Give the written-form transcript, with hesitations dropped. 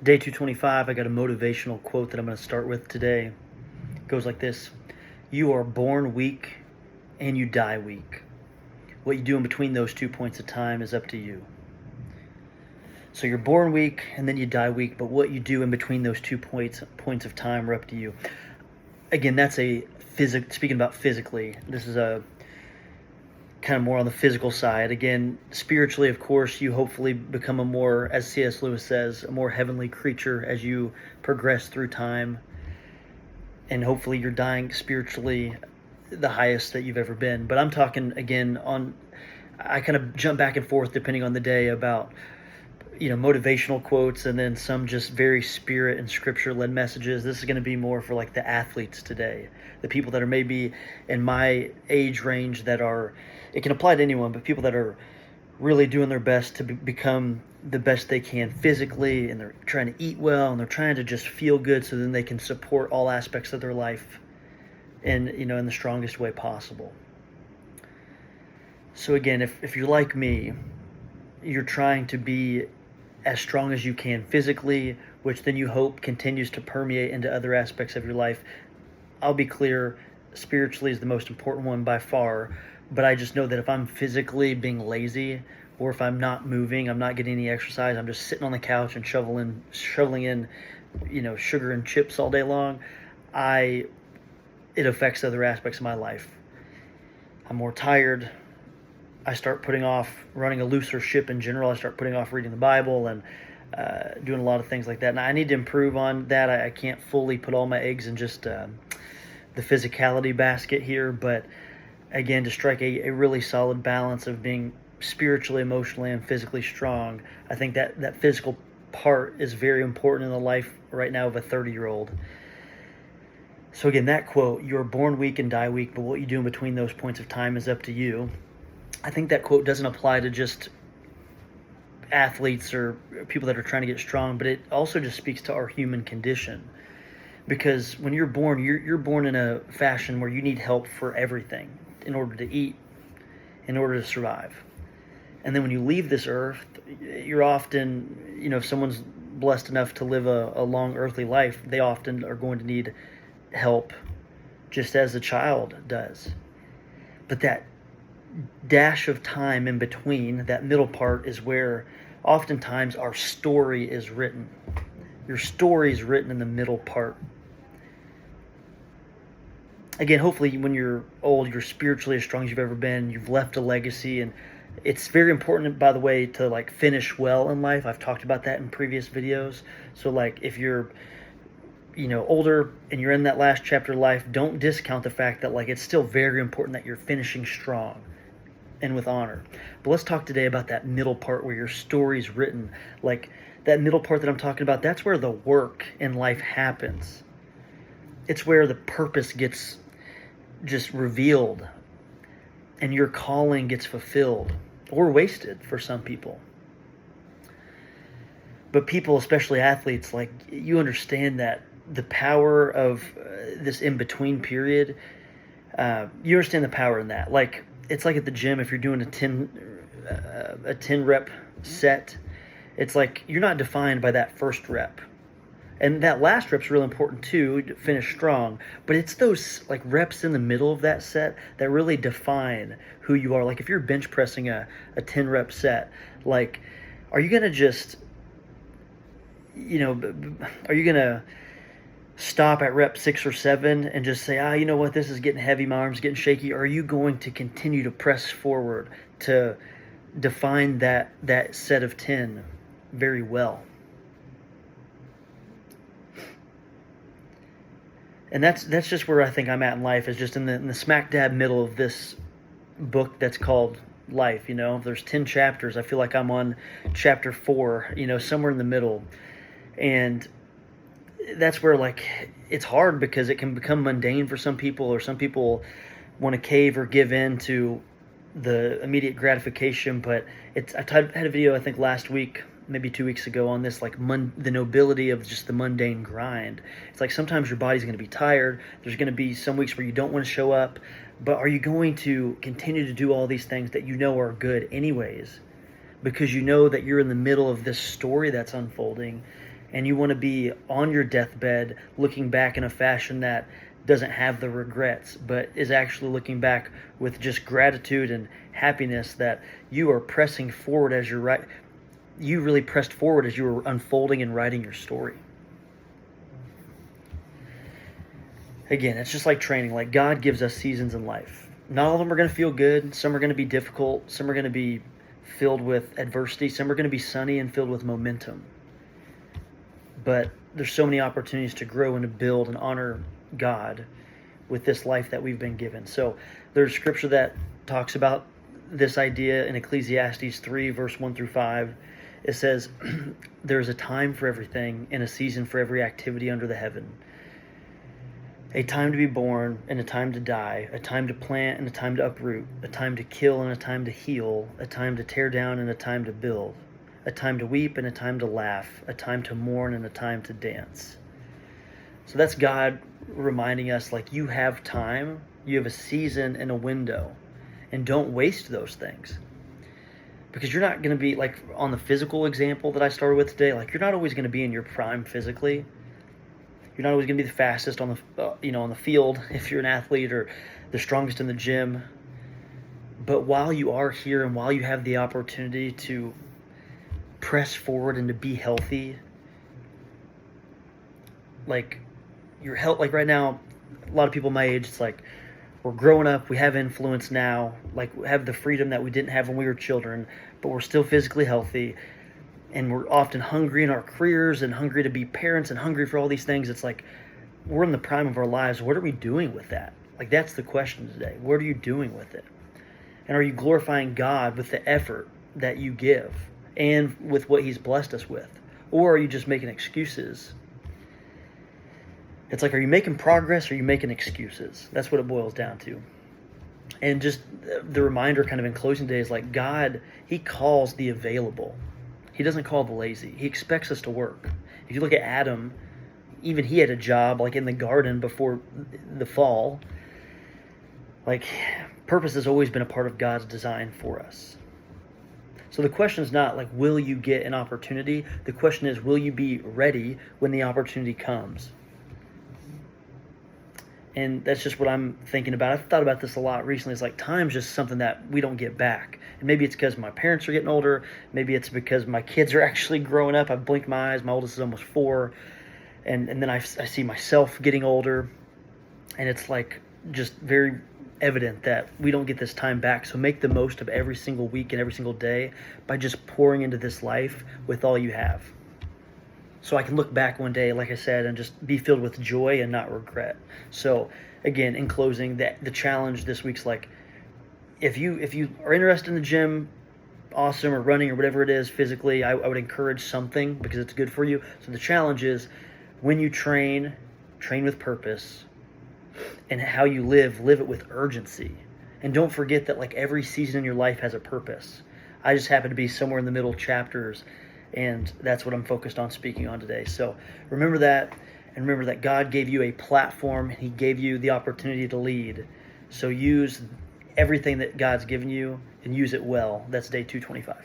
Day 225, I got a motivational quote that I'm going to start with today. It goes like this: You are born weak and you die weak. What you do in between those 2 points of time is up to you. So you're born weak and then you die weak, but what you do in between those 2 points of time are up to you. Again, that's speaking about physically. This is a kind of more on the physical side. Again, spiritually, of course, you hopefully become a more, as C.S. Lewis says, a more heavenly creature as you progress through time. And hopefully you're dying spiritually the highest that you've ever been. But I'm talking, again, I kind of jump back and forth depending on the day about, motivational quotes and then some just very spirit and scripture led messages. This is going to be more for like the athletes today, the people that are maybe in my age range it can apply to anyone, but people that are really doing their best to become the best they can physically, and they're trying to eat well, and they're trying to just feel good so then they can support all aspects of their life in the strongest way possible. So again, if you're like me, you're trying to be as strong as you can physically, which then you hope continues to permeate into other aspects of your life. I'll be clear, spiritually is the most important one by far, but I just know that if I'm physically being lazy, or if I'm not moving, I'm not getting any exercise, I'm just sitting on the couch and shoveling in, sugar and chips all day long, it affects other aspects of my life. I'm more tired. I start putting off running a looser ship in general. I start putting off reading the Bible and doing a lot of things like that. And I need to improve on that. I can't fully put all my eggs in just the physicality basket here. But again, to strike a really solid balance of being spiritually, emotionally, and physically strong, I think that physical part is very important in the life right now of a 30-year-old. So again, that quote, "You're born weak and die weak, but what you do in between those points of time is up to you." I think that quote doesn't apply to just athletes or people that are trying to get strong, but it also just speaks to our human condition. Because when you're born, you're born in a fashion where you need help for everything in order to eat, in order to survive. And then when you leave this earth, you're often, if someone's blessed enough to live a long earthly life, they often are going to need help just as a child does. But that dash of time in between, that middle part, is where oftentimes our story is written. Your story is written in the middle part. Again, hopefully when you're old, you're spiritually as strong as you've ever been. You've left a legacy, and it's very important, by the way, to finish well in life. I've talked about that in previous videos. So if you're older and you're in that last chapter of life, don't discount the fact that it's still very important that you're finishing strong and with honor. But let's talk today about that middle part where your story's written. That middle part that I'm talking about, that's where the work in life happens. It's where the purpose gets just revealed and your calling gets fulfilled, or wasted for some people. But people, especially athletes, you understand that the power of this in-between period, you understand the power in that. It's like at the gym, if you're doing a 10 rep set, it's you're not defined by that first rep. And that last rep's really important too, to finish strong. But it's those reps in the middle of that set that really define who you are. If you're bench pressing a 10 rep set, are you going to just, are you going to stop at rep 6 or 7 and just say, you know what, this is getting heavy, my arm's getting shaky? Or are you going to continue to press forward to define that set of 10 very well? And that's just where I think I'm at in life, is just in the smack dab middle of this book that's called life. There's 10 chapters. I feel like I'm on chapter 4, somewhere in the middle. And that's where it's hard, because it can become mundane for some people, or some people want to cave or give in to the immediate gratification. But I had a video, I think last week, maybe 2 weeks ago, on this the nobility of just the mundane grind. It's sometimes your body's going to be tired. There's going to be some weeks where you don't want to show up, but are you going to continue to do all these things that are good anyways, because you know that you're in the middle of this story that's unfolding, and you want to be on your deathbed looking back in a fashion that doesn't have the regrets, but is actually looking back with just gratitude and happiness that you are pressing forward as you really pressed forward as you were unfolding and writing your story. Again, it's just like training. Like, God gives us seasons in life. Not all of them are going to feel good. Some are going to be difficult. Some are going to be filled with adversity. Some are going to be sunny and filled with momentum. But there's so many opportunities to grow and to build and honor God with this life that we've been given. So there's scripture that talks about this idea in Ecclesiastes 3, verse 1 through 5. It says, there's a time for everything and a season for every activity under the heaven. A time to be born and a time to die, a time to plant and a time to uproot, a time to kill and a time to heal, a time to tear down and a time to build, a time to weep and a time to laugh, a time to mourn and a time to dance. So that's God reminding us, like, you have time, you have a season and a window, and don't waste those things. Because you're not going to be, like, on the physical example that I started with today, like, you're not always going to be in your prime physically. You're not always going to be the fastest on the on the field if you're an athlete, or the strongest in the gym. But while you are here and while you have the opportunity to press forward and to be healthy, like, your health, like right now, a lot of people my age, it's like we're growing up, we have influence now, like we have the freedom that we didn't have when we were children, but we're still physically healthy. And we're often hungry in our careers and hungry to be parents and hungry for all these things. It's like we're in the prime of our lives. What are we doing with that? Like, that's the question today. What are you doing with it? And are you glorifying God with the effort that you give and with what He's blessed us with? Or are you just making excuses? It's like, are you making progress or are you making excuses? That's what it boils down to. And just the reminder kind of in closing today is, like, God, He calls the available. He doesn't call the lazy. He expects us to work. If you look at Adam, even he had a job, like in the garden before the fall. Like, purpose has always been a part of God's design for us. So the question is not like, will you get an opportunity? The question is, will you be ready when the opportunity comes? And that's just what I'm thinking about. I've thought about this a lot recently. It's like, time's just something that we don't get back. And maybe it's because my parents are getting older. Maybe it's because my kids are actually growing up. I've blinked my eyes. My oldest is almost 4. And then I see myself getting older. And it's like just very evident that we don't get this time back. So make the most of every single week and every single day by just pouring into this life with all you have. So I can look back one day, like I said, and just be filled with joy and not regret. So again, in closing, the challenge this week's like, if you are interested in the gym, awesome, or running or whatever it is physically, I would encourage something because it's good for you. So the challenge is, when you train with purpose, and how you live it with urgency. And don't forget that, like, every season in your life has a purpose. I just happen to be somewhere in the middle chapters, and that's what I'm focused on speaking on today. So remember that, and remember that God gave you a platform. He gave you the opportunity to lead. So use everything that God's given you and use it well. That's day 225.